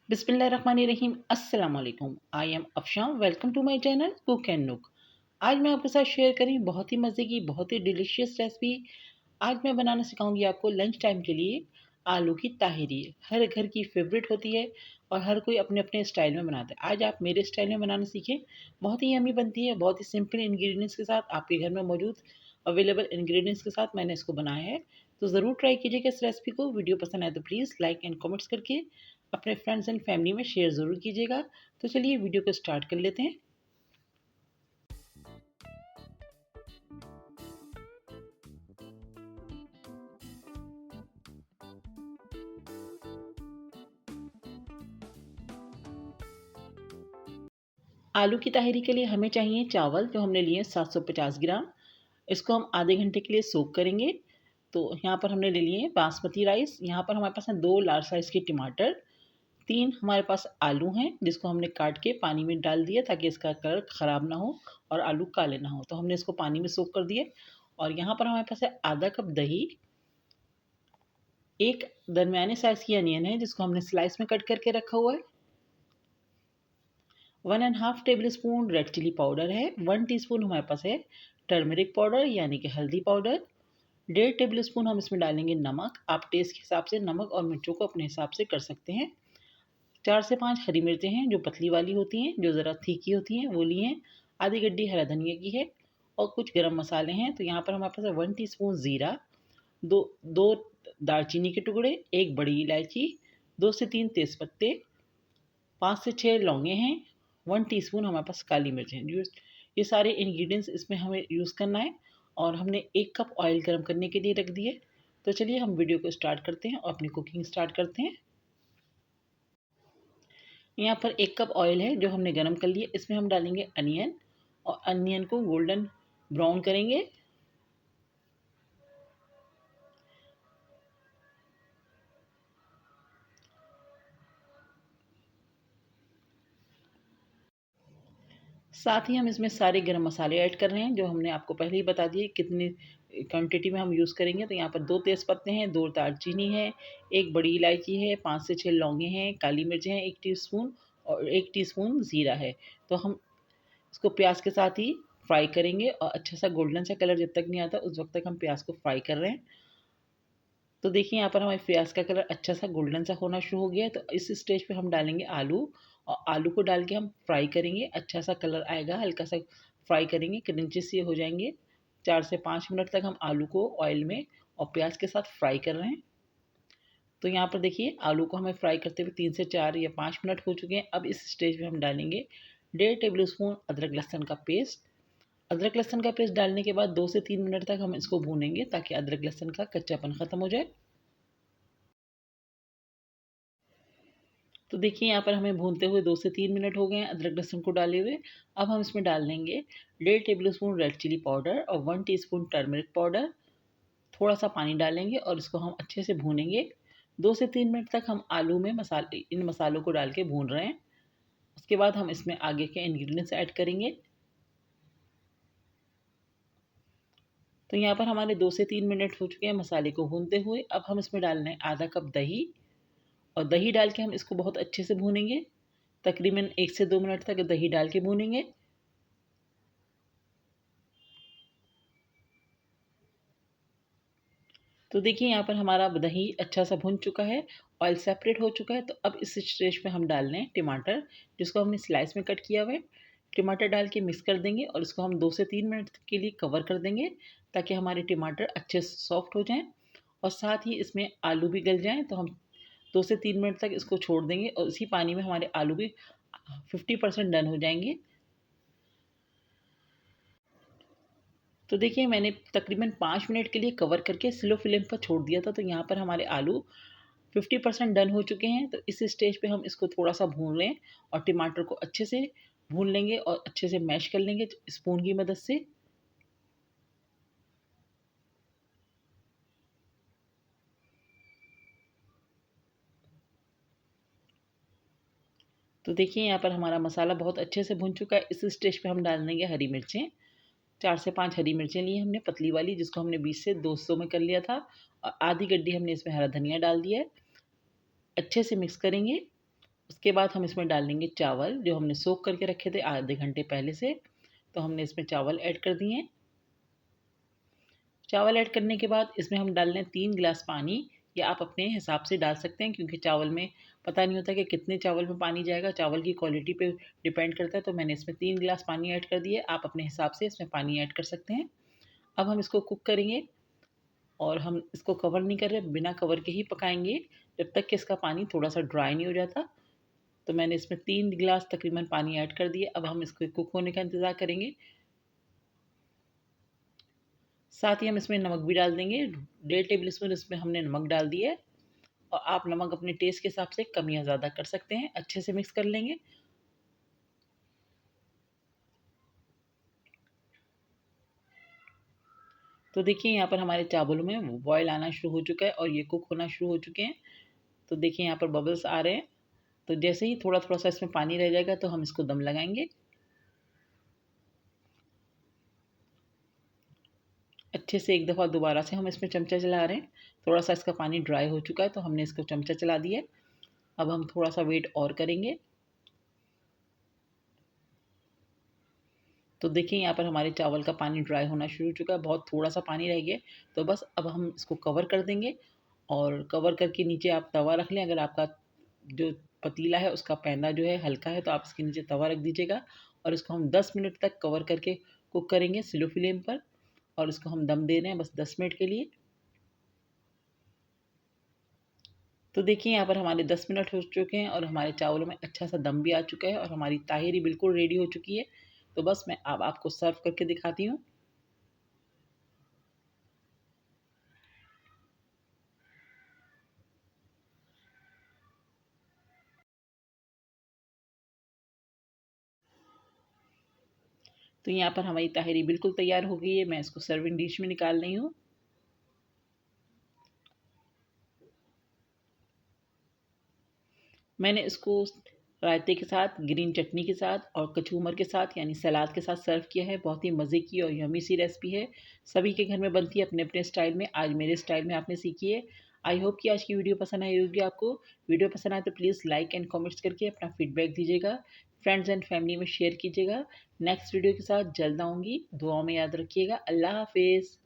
बिस्मिल्लाहिर्रहमानिर्रहीम। अस्सलाम वालेकुम। I am Afsham. Welcome to my channel Cook and Nook. आज मैं आपके साथ शेयर करी बहुत ही मज़े की बहुत ही डिलीशियस रेसिपी। आज मैं बनाना सिखाऊंगी आपको लंच टाइम के लिए आलू की ताहिरी। हर घर की फेवरेट होती है और हर कोई अपने अपने स्टाइल में बनाता है। आज आप मेरे स्टाइल में बनाना सीखें। बहुत ही यम्मी बनती है, बहुत ही सिंपल इंग्रेडिएंट्स के साथ, आपके घर में मौजूद अवेलेबल इंग्रेडिएंट्स के साथ मैंने इसको बनाया है। तो ज़रूर ट्राई कीजिएगा इस रेसिपी को। वीडियो पसंद आए तो प्लीज़ लाइक एंड कमेंट्स करके अपने फ्रेंड्स एंड फैमिली में शेयर ज़रूर कीजिएगा। तो चलिए वीडियो को स्टार्ट कर लेते हैं। आलू की ताहिरी के लिए हमें चाहिए चावल, जो हमने लिए 750 ग्राम। इसको हम आधे घंटे के लिए सोक करेंगे। तो यहाँ पर हमने ले लिए बासमती राइस। यहाँ पर हमारे पास है 2 लार्ज साइज़ के टमाटर, 3 हमारे पास आलू हैं जिसको हमने काट के पानी में डाल दिया ताकि इसका कलर ख़राब ना हो और आलू काले ना हो। तो हमने इसको पानी में सोक कर दिए। और यहाँ पर हमारे पास है आधा कप दही, एक दरमियाने साइज़ की अनियन है जिसको हमने स्लाइस में कट करके रखा हुआ है, 1.5 tablespoon red chilli powder है, 1 टीस्पून हमारे पास है टर्मरिक पाउडर यानी कि हल्दी पाउडर, 1.5 टेबल स्पून हम इसमें डालेंगे नमक। आप टेस्ट के हिसाब से नमक और मिर्चों को अपने हिसाब से कर सकते हैं। 4 से 5 हरी मिर्चें हैं जो पतली वाली होती हैं, जो ज़रा तीखी होती हैं, वो ली हैं। आधी गड्डी हरा धनिया की है और कुछ गरम मसाले हैं। तो यहाँ पर हमारे पास है 1 टीस्पून ज़ीरा, दो दो दालचीनी के टुकड़े, एक बड़ी इलायची, 2 से 3 तेज़पत्ते, 5 से 6 लौंगे हैं, 1 टीस्पून हमारे पास काली मिर्च है। ये सारे इंग्रेडिएंट्स इसमें हमें यूज़ करना है। और हमने 1 कप ऑयल गर्म करने के लिए रख दिए। तो चलिए हम वीडियो को स्टार्ट करते हैं और अपनी कुकिंग स्टार्ट करते हैं। यहाँ पर 1 कप ऑयल है जो हमने गर्म कर लिया। इसमें हम डालेंगे अनियन और अनियन को गोल्डन ब्राउन करेंगे। साथ ही हम इसमें सारे गरम मसाले ऐड कर रहे हैं जो हमने आपको पहले ही बता दिए कितनी क्वांटिटी में हम यूज़ करेंगे। तो यहाँ पर 2 तेज़पत्ते हैं, 2 दालचीनी है, 1 बड़ी इलायची है, 5 से 6 लौंगे हैं, काली मिर्च हैं 1 टीस्पून और 1 टीस्पून ज़ीरा है। तो हम इसको प्याज के साथ ही फ्राई करेंगे और अच्छा सा गोल्डन सा कलर जब तक नहीं आता उस वक्त तक हम प्याज को फ्राई कर रहे हैं। तो देखिए यहाँ पर हमारे प्याज का कलर अच्छा सा गोल्डन सा होना शुरू हो गया है। तो इस स्टेज पे हम डालेंगे आलू और आलू को डाल के हम फ्राई करेंगे। अच्छा सा कलर आएगा, हल्का सा फ्राई करेंगे, क्रंची से हो जाएंगे। 4 से 5 मिनट तक हम आलू को ऑयल में और प्याज के साथ फ्राई कर रहे हैं। तो यहाँ पर देखिए आलू को हमें फ्राई करते हुए 3 से 4 या 5 मिनट हो चुके हैं। अब इस स्टेज पे हम डालेंगे 1.5 टेबल स्पून अदरक लहसुन का पेस्ट। अदरक लहसुन का पेस्ट डालने के बाद 2 से 3 मिनट तक हम इसको भूनेंगे ताकि अदरक लहसुन का कच्चापन ख़त्म हो जाए। तो देखिए यहाँ पर हमें भूनते हुए 2 से 3 मिनट हो गए हैं अदरक लहसुन को डाले हुए। अब हम इसमें डाल देंगे 1.5 tablespoon red chilli powder और 1 टीस्पून टर्मरिक पाउडर। थोड़ा सा पानी डालेंगे और इसको हम अच्छे से भूनेंगे। 2 से 3 मिनट तक हम आलू में इन मसालों को डाल के भून रहे हैं। उसके बाद हम इसमें आगे के इंग्रेडिएंट्स ऐड करेंगे। तो यहाँ पर हमारे 2 से 3 मिनट हो चुके हैं मसाले को भूनते हुए। अब हम इसमें डाल रहे हैं आधा कप दही और दही डाल के हम इसको बहुत अच्छे से भूनेंगे। तकरीबन 1 से 2 मिनट तक दही डाल के भूनेंगे। तो देखिए यहाँ पर हमारा दही अच्छा सा भुन चुका है, ऑयल सेपरेट हो चुका है। तो अब इस स्टेज पे हम डाल रहे हैं टमाटर, जिसको हमने स्लाइस में कट किया हुआ है। टमाटर डाल के मिक्स कर देंगे और इसको हम 2 से 3 मिनट के लिए कवर कर देंगे ताकि हमारे टमाटर अच्छे से सॉफ्ट हो जाएँ और साथ ही इसमें आलू भी गल जाएँ। तो हम 2 से 3 मिनट तक इसको छोड़ देंगे और इसी पानी में हमारे आलू भी 50% डन हो जाएँगे। तो देखिए मैंने तकरीबन 5 मिनट के लिए कवर करके स्लो फ्लेम पर छोड़ दिया था। तो यहाँ पर हमारे आलू 50% डन हो चुके हैं। तो इस स्टेज पे हम इसको थोड़ा-सा भून लें और टमाटर को अच्छे से भून लेंगे और अच्छे से मैश कर लेंगे स्पून की मदद से। तो देखिए यहाँ पर हमारा मसाला बहुत अच्छे से भुन चुका है। इस स्टेज पे हम डाल देंगे हरी मिर्चें। 4 से 5 हरी मिर्चें ली हमने पतली वाली, जिसको हमने 20 से 200 में कर लिया था और आधी गड्डी हमने इसमें हरा धनिया डाल दिया है। अच्छे से मिक्स करेंगे उसके बाद हम इसमें डाल देंगे चावल जो हमने सोख करके रखे थे आधे घंटे पहले से। तो हमने इसमें चावल ऐड कर दिए। चावल ऐड करने के बाद इसमें हम डाल लें 3 गिलास पानी। या आप अपने हिसाब से डाल सकते हैं क्योंकि चावल में पता नहीं होता कि कितने चावल में पानी जाएगा, चावल की क्वालिटी पे डिपेंड करता है। तो मैंने इसमें 3 गिलास पानी ऐड कर दिए, आप अपने हिसाब से इसमें पानी ऐड कर सकते हैं। अब हम इसको कुक करेंगे और हम इसको कवर नहीं कर रहे, बिना कवर के ही पकाएंगे जब तक कि इसका पानी थोड़ा सा ड्राई नहीं हो जाता। तो मैंने इसमें 3 गिलास तकरीबन पानी ऐड कर दिए। अब हम इसको कुक होने का इंतज़ार करेंगे। साथ ही हम इसमें नमक भी डाल देंगे। 1.5 टेबल स्पून इसमें हमने नमक डाल दिया है और आप नमक अपने टेस्ट के हिसाब से कम या ज़्यादा कर सकते हैं। अच्छे से मिक्स कर लेंगे। तो देखिए यहाँ पर हमारे चावलों में बॉयल आना शुरू हो चुका है और ये कुक होना शुरू हो चुके हैं। तो देखिए यहाँ पर बबल्स आ रहे हैं। तो जैसे ही थोड़ा-थोड़ा सा इसमें पानी रह जाएगा तो हम इसको दम लगाएँगे। अच्छे से एक दफ़ा दोबारा से हम इसमें चमचा चला रहे हैं। थोड़ा-सा इसका पानी ड्राई हो चुका है तो हमने इसको चमचा चला दिया है। अब हम थोड़ा-सा वेट और करेंगे। तो देखिए यहाँ पर हमारे चावल का पानी ड्राई होना शुरू हो चुका है, बहुत थोड़ा-सा पानी रह गया है। तो बस अब हम इसको कवर कर देंगे और कवर करके नीचे आप तवा रख लें। अगर आपका जो पतीला है उसका पैंदा जो है हल्का है तो आप इसके नीचे तवा रख दीजिएगा और इसको हम 10 मिनट तक कवर करके कुक करेंगे स्लो फ्लेम पर। और इसको हम दम दे रहे हैं बस 10 मिनट के लिए। तो देखिए यहाँ पर हमारे 10 मिनट हो चुके हैं और हमारे चावलों में अच्छा सा दम भी आ चुका है और हमारी ताहिरी बिल्कुल रेडी हो चुकी है। तो बस मैं अब आपको सर्व करके दिखाती हूँ। तो यहाँ पर हमारी ताहिरी बिल्कुल तैयार हो गई है। मैं इसको सर्विंग डिश में निकाल रही हूँ। मैंने इसको रायते के साथ, ग्रीन चटनी के साथ और कचूमर के साथ यानी सलाद के साथ सर्व किया है। बहुत ही मज़े की और यम्मी सी रेसिपी है। सभी के घर में बनती है अपने-अपने स्टाइल में। आज मेरे स्टाइल में आपने सीखी है। आई होप कि आज की वीडियो पसंद आई होगी आपको। वीडियो पसंद आए तो प्लीज़ लाइक एंड कमेंट्स करके अपना फीडबैक दीजिएगा। फ्रेंड्स एंड फैमिली में शेयर कीजिएगा। नेक्स्ट वीडियो के साथ जल्द आऊँगी। दुआओं में याद रखिएगा। अल्लाह हाफ़िज़।